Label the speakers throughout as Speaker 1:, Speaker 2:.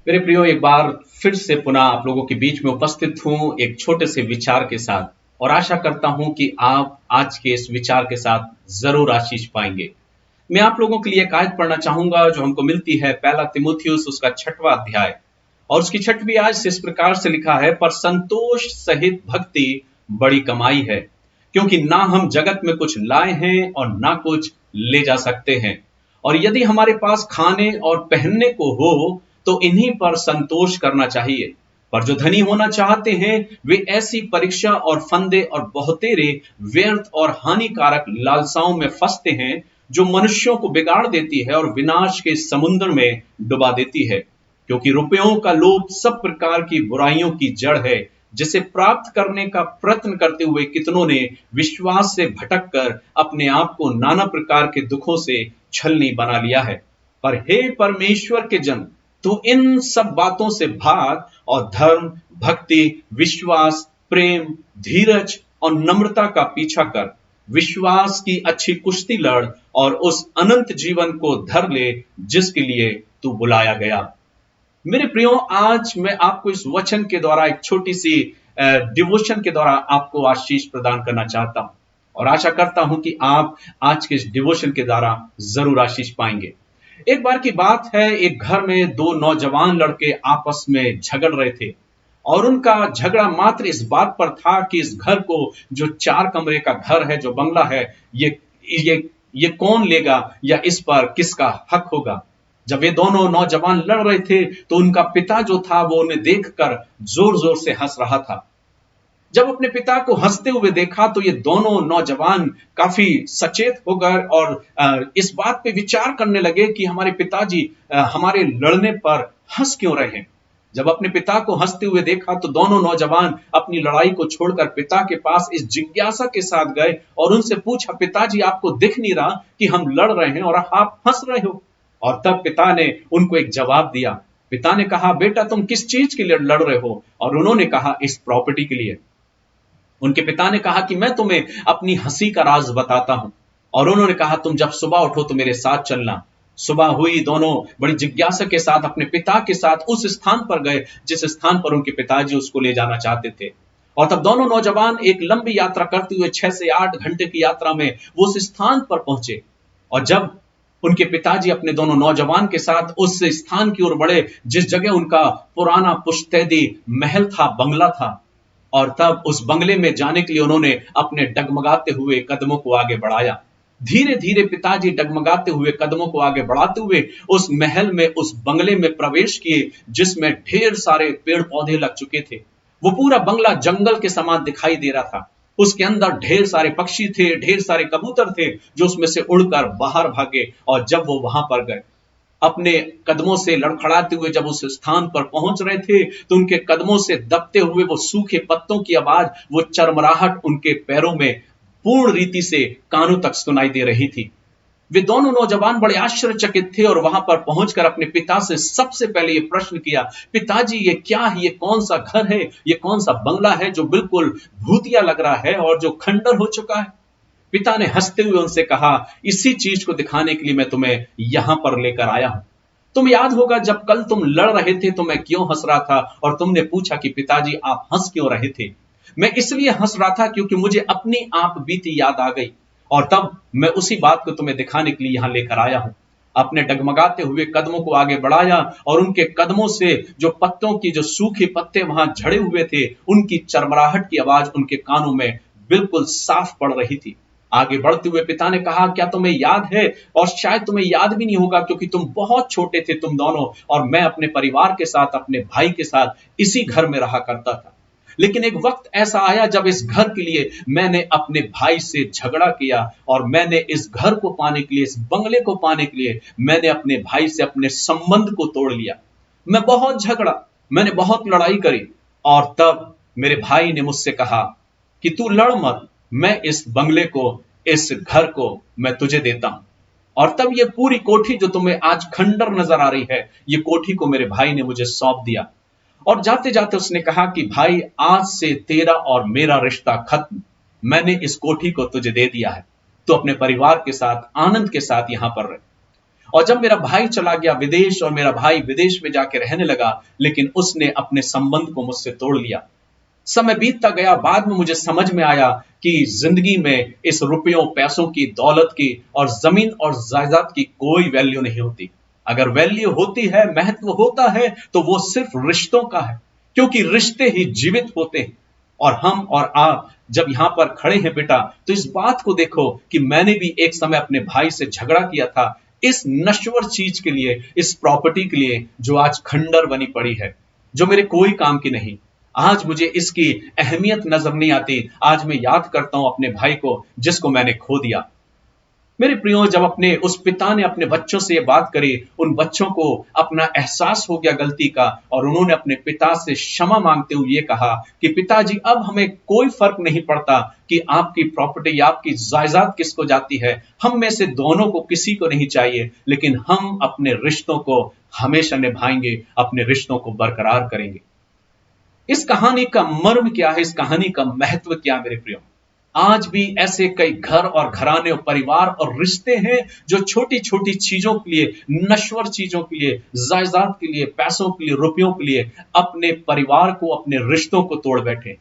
Speaker 1: मेरे प्रियो, एक बार फिर से पुनः आप लोगों के बीच में उपस्थित हूं एक छोटे से विचार के साथ। और आशा करता हूं कि आप आज के इस विचार के साथ जरूर आशीष पाएंगे। मैं आप लोगों के लिए एक आयत पढ़ना चाहूंगा जो हमको मिलती है पहला तिमुथियुस उसका 6वां अध्याय, और उसकी 6वीं आयत से इस प्रकार से लिखा है, पर संतोष सहित भक्ति बड़ी कमाई है, क्योंकि ना हम जगत में कुछ लाए हैं और ना कुछ ले जा सकते हैं। और यदि हमारे पास खाने और पहनने को हो तो इन्हीं पर संतोष करना चाहिए। पर जो धनी होना चाहते हैं वे ऐसी परीक्षा और फंदे और बहुतेरे व्यर्थ और हानिकारक लालसाओं में फंसते हैं जो मनुष्यों को बिगाड़ देती है और विनाश के समुद्र में डुबा देती है। क्योंकि रुपयों का लोभ सब प्रकार की बुराइयों की जड़ है, जिसे प्राप्त करने का प्रयत्न करते हुए कितनों ने विश्वास से भटक कर अपने आप को नाना प्रकार के दुखों से छलनी बना लिया है। पर हे परमेश्वर के जन, तू इन सब बातों से भाग और धर्म, भक्ति, विश्वास, प्रेम, धीरज और नम्रता का पीछा कर। विश्वास की अच्छी कुश्ती लड़ और उस अनंत जीवन को धर ले जिसके लिए तू बुलाया गया। मेरे प्रियो, आज मैं आपको इस वचन के द्वारा एक छोटी सी डिवोशन के द्वारा आपको आशीष प्रदान करना चाहता हूं, और आशा करता हूं कि आप आज के इस डिवोशन के द्वारा जरूर आशीष पाएंगे। एक बार की बात है, एक घर में दो नौजवान लड़के आपस में झगड़ रहे थे, और उनका झगड़ा मात्र इस बात पर था कि इस घर को, जो 4 कमरे का घर है, जो बंगला है, ये कौन लेगा या इस पर किसका हक होगा। जब ये दोनों नौजवान लड़ रहे थे तो उनका पिता जो था वो उन्हें देखकर जोर जोर से हंस रहा था। जब अपने पिता को हंसते हुए देखा तो ये दोनों नौजवान काफी सचेत हो गए और इस बात पे विचार करने लगे कि हमारे पिताजी हमारे लड़ने पर हंस क्यों रहे हैं। जब अपने पिता को हंसते हुए देखा तो दोनों नौजवान अपनी लड़ाई को छोड़कर पिता के पास इस जिज्ञासा के साथ गए और उनसे पूछा, पिताजी आपको दिख नहीं रहा कि हम लड़ रहे हैं और आप हंस रहे हो। और तब पिता ने उनको एक जवाब दिया। पिता ने कहा, बेटा तुम किस चीज के लिए लड़ रहे हो? और उन्होंने कहा, इस प्रॉपर्टी के लिए। उनके पिता ने कहा कि मैं तुम्हें अपनी हंसी का राज बताता हूं। और उन्होंने कहा, तुम जब सुबह उठो तो मेरे साथ चलना। सुबह हुई, दोनों बड़ी जिज्ञासा के साथ अपने पिता के साथ उस स्थान पर गए जिस स्थान पर उनके पिताजी उसको ले जाना चाहते थे। और तब दोनों नौजवान एक लंबी यात्रा करते हुए 6 से 8 घंटे की यात्रा में वो उस स्थान पर पहुंचे। और जब उनके पिताजी अपने दोनों नौजवान के साथ उस स्थान की ओर बढ़े जिस जगह उनका पुराना पुश्तैदी महल था, बंगला था, और तब उस बंगले में जाने के लिए उन्होंने अपने डगमगाते हुए कदमों को आगे बढ़ाया। धीरे धीरे पिताजी डगमगाते हुए कदमों को आगे बढ़ाते हुए उस महल में, उस बंगले में प्रवेश किए जिसमें ढेर सारे पेड़ पौधे लग चुके थे। वो पूरा बंगला जंगल के समान दिखाई दे रहा था। उसके अंदर ढेर सारे पक्षी थे, ढेर सारे कबूतर थे जो उसमें से उड़कर बाहर भागे। और जब वो वहां पर गए, अपने कदमों से लड़खड़ाते हुए जब उस स्थान पर पहुंच रहे थे तो उनके कदमों से दबते हुए वो सूखे पत्तों की आवाज, वो चरमराहट उनके पैरों में पूर्ण रीति से कानों तक सुनाई दे रही थी। वे दोनों नौजवान बड़े आश्चर्यचकित थे और वहां पर पहुंचकर अपने पिता से सबसे पहले ये प्रश्न किया, पिताजी ये क्या है? ये कौन सा घर है? ये कौन सा बंगला है जो बिल्कुल भूतिया लग रहा है और जो खंडर हो चुका है? पिता ने हंसते हुए उनसे कहा, इसी चीज को दिखाने के लिए मैं तुम्हें यहां पर लेकर आया हूं। तुम याद होगा जब कल तुम लड़ रहे थे तो मैं क्यों हंस रहा था, और तुमने पूछा कि पिताजी आप हंस क्यों रहे थे? मैं इसलिए हंस रहा था क्योंकि मुझे अपनी आप बीती याद आ गई, और तब मैं उसी बात को तुम्हें दिखाने के लिए यहां लेकर आया हूं। अपने डगमगाते हुए कदमों को आगे बढ़ाया और उनके कदमों से जो पत्तों की, जो सूखे पत्ते वहां झड़े हुए थे, उनकी चरमराहट की आवाज उनके कानों में बिल्कुल साफ पड़ रही थी। आगे बढ़ते हुए पिता ने कहा, क्या तुम्हें याद है? और शायद तुम्हें याद भी नहीं होगा क्योंकि तुम बहुत छोटे थे, तुम दोनों, और मैं अपने परिवार के साथ, अपने भाई के साथ इसी घर में रहा करता था। लेकिन एक वक्त ऐसा आया जब इस घर के लिए मैंने अपने भाई से झगड़ा किया, और मैंने इस घर को पाने के लिए, इस बंगले को पाने के लिए मैंने अपने भाई से अपने संबंध को तोड़ लिया। मैं बहुत झगड़ा, मैंने बहुत लड़ाई करी, और तब मेरे भाई ने मुझसे कहा कि तू लड़ मत, मैं इस बंगले को, इस घर को मैं तुझे देता हूं। और तब ये पूरी कोठी जो तुम्हें आज खंडर नजर आ रही है, ये कोठी को मेरे भाई ने मुझे सौंप दिया। और जाते जाते उसने कहा कि भाई, आज से तेरा और मेरा रिश्ता खत्म, मैंने इस कोठी को तुझे दे दिया है, तो अपने परिवार के साथ आनंद के साथ यहां पर रहे। और जब मेरा भाई चला गया विदेश और मेरा भाई विदेश में जाके रहने लगा, लेकिन उसने अपने संबंध को मुझसे तोड़ लिया। समय बीतता गया, बाद में मुझे समझ में आया कि जिंदगी में इस रुपयों, पैसों की, दौलत की और जमीन और जायदाद की कोई वैल्यू नहीं होती। अगर वैल्यू होती है, महत्व होता है, तो वो सिर्फ रिश्तों का है, क्योंकि रिश्ते ही जीवित होते हैं। और हम और आप जब यहां पर खड़े हैं बेटा, तो इस बात को देखो कि मैंने भी एक समय अपने भाई से झगड़ा किया था इस नश्वर चीज के लिए, इस प्रॉपर्टी के लिए जो आज खंडर बनी पड़ी है, जो मेरे कोई काम की नहीं। आज मुझे इसकी अहमियत नजर नहीं आती। आज मैं याद करता हूं अपने भाई को जिसको मैंने खो दिया। मेरे प्रियो, जब अपने उस पिता ने अपने बच्चों से ये बात करी, उन बच्चों को अपना एहसास हो गया गलती का, और उन्होंने अपने पिता से क्षमा मांगते हुए ये कहा कि पिताजी, अब हमें कोई फर्क नहीं पड़ता कि आपकी प्रॉपर्टी या आपकी जायदाद किसको जाती है, हम में से दोनों को किसी को नहीं चाहिए, लेकिन हम अपने रिश्तों को हमेशा निभाएंगे, अपने रिश्तों को बरकरार करेंगे। इस कहानी का मर्म क्या है, इस कहानी का महत्व क्या है मेरे प्रियो? आज भी ऐसे कई घर और घराने और परिवार और रिश्ते हैं जो छोटी छोटी चीजों के लिए, नश्वर चीजों के लिए, जायदाद के लिए, पैसों के लिए, रुपयों के लिए अपने परिवार को, अपने रिश्तों को तोड़ बैठे।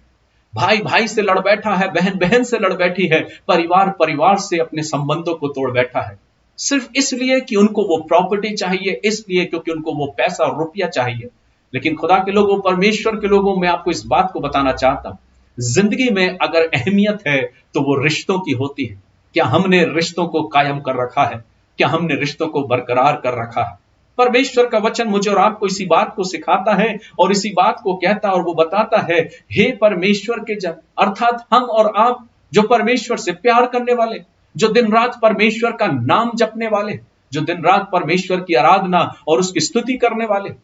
Speaker 1: भाई भाई से लड़ बैठा है, बहन बहन से लड़ बैठी है, परिवार परिवार से अपने संबंधों को तोड़ बैठा है, सिर्फ इसलिए कि उनको वो प्रॉपर्टी चाहिए, इसलिए क्योंकि उनको वो पैसा और रुपया चाहिए। लेकिन खुदा के लोगों, परमेश्वर के लोगों, मैं आपको इस बात को बताना चाहता हूं, जिंदगी में अगर अहमियत है तो वो रिश्तों की होती है। क्या हमने रिश्तों को कायम कर रखा है? क्या हमने रिश्तों को बरकरार कर रखा है? परमेश्वर का वचन मुझे और आपको इसी बात को सिखाता है और इसी बात को कहता है, और वो बताता है, हे परमेश्वर के जन, अर्थात हम और आप जो परमेश्वर से प्यार करने वाले, जो दिन रात परमेश्वर का नाम जपने वाले, जो दिन रात परमेश्वर की आराधना और उसकी स्तुति करने वाले,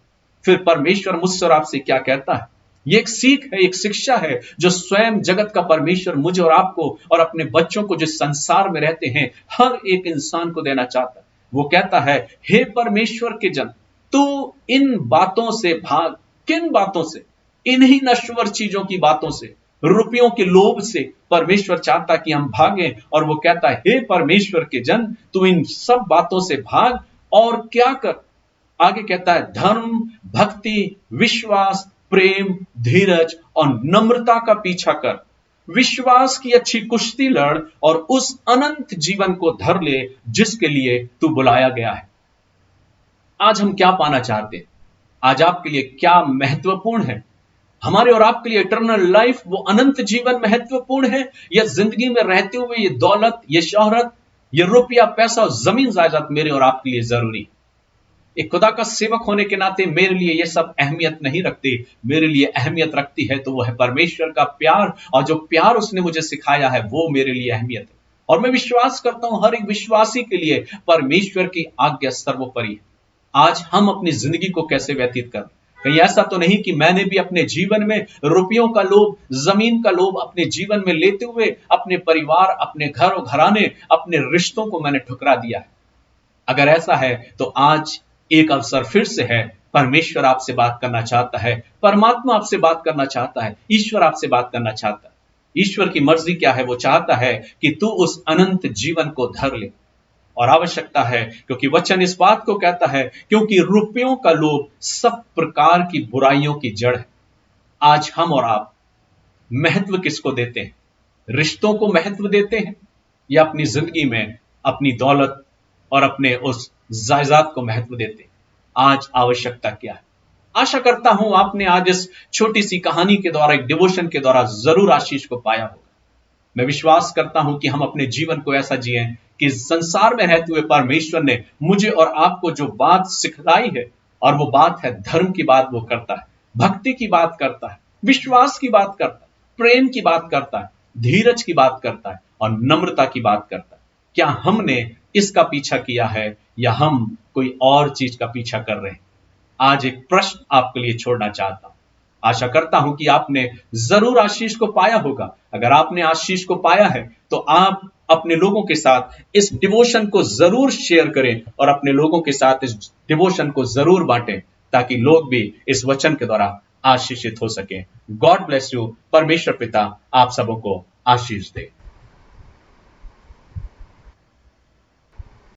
Speaker 1: फिर परमेश्वर मुझसे और आपसे क्या कहता है? ये एक सीख है, एक शिक्षा है जो स्वयं जगत का परमेश्वर मुझे और आपको और अपने बच्चों को, जो संसार में रहते हैं, हर एक इंसान को देना चाहता है। वो कहता है, हे परमेश्वर के जन, तू इन बातों से भाग। किन बातों से? इन्हीं नश्वर चीजों की बातों से, रुपयों के लोभ से परमेश्वर चाहता कि हम भागें। और वो कहता है, हे परमेश्वर के जन, तू इन सब बातों से भाग और क्या कर? आगे कहता है, धर्म, भक्ति, विश्वास, प्रेम, धीरज और नम्रता का पीछा कर। विश्वास की अच्छी कुश्ती लड़ और उस अनंत जीवन को धर ले जिसके लिए तू बुलाया गया है। आज हम क्या पाना चाहते हैं? आज आपके लिए क्या महत्वपूर्ण है? हमारे और आपके लिए इटर्नल लाइफ, वो अनंत जीवन महत्वपूर्ण है, या जिंदगी में रहते हुए ये दौलत, ये शोहरत, ये रुपया, पैसा, जमीन जायदाद मेरे और आपके लिए जरूरी है? एक खुदा का सेवक होने के नाते मेरे लिए ये सब अहमियत नहीं रखती। मेरे लिए अहमियत रखती है तो वो है परमेश्वर का प्यार, और जो प्यार उसने मुझे सिखाया है वो मेरे लिए अहमियत है। और मैं विश्वास करता हूं हर एक विश्वासी के लिए परमेश्वर की आज्ञा सर्वोपरि है। आज हम अपनी जिंदगी को कैसे व्यतीत करें? कहीं ऐसा तो नहीं कि मैंने भी अपने जीवन में रुपयों का लोभ, जमीन का लोभ अपने जीवन में लेते हुए अपने परिवार, अपने घर और घराने, अपने रिश्तों को मैंने ठुकरा दिया है? अगर ऐसा है तो आज एक अवसर फिर से है। परमेश्वर आपसे बात करना चाहता है, परमात्मा आपसे बात करना चाहता है, ईश्वर आपसे बात करना चाहता है। ईश्वर की मर्जी क्या है? वो चाहता है कि तू उस अनंत जीवन को धर ले। और आवश्यकता है, क्योंकि वचन इस बात को कहता है, क्योंकि रुपयों का लोभ सब प्रकार की बुराइयों की जड़ है। आज हम और आप महत्व किसको देते हैं? रिश्तों को महत्व देते हैं, या अपनी जिंदगी में अपनी दौलत और अपने उस जायदाद को महत्व देते हैं? आज आवश्यकता क्या है? आशा करता हूं आपने आज इस छोटी सी कहानी के द्वारा, एक डिवोशन के द्वारा जरूर आशीष को पाया होगा। मैं विश्वास करता हूं कि हम अपने जीवन को ऐसा जिएं कि संसार में रहते हुए परमेश्वर ने मुझे और आपको जो बात सिखलाई है, और वो बात है धर्म की बात वो करता है, भक्ति की बात करता है, विश्वास की बात करता है, प्रेम की बात करता है, धीरज की बात करता है और नम्रता की बात करता है। क्या हमने इसका पीछा किया है, या हम कोई और चीज का पीछा कर रहे हैं? आज एक प्रश्न आपके लिए छोड़ना चाहता हूं। आशा करता हूं कि आपने जरूर आशीष को पाया होगा। अगर आपने आशीष को पाया है तो आप अपने लोगों के साथ इस डिवोशन को जरूर शेयर करें और अपने लोगों के साथ इस डिवोशन को जरूर बांटें, ताकि लोग भी इस वचन के द्वारा आशीषित हो सके। God bless you. परमेश्वर पिता आप सबों को आशीष दे।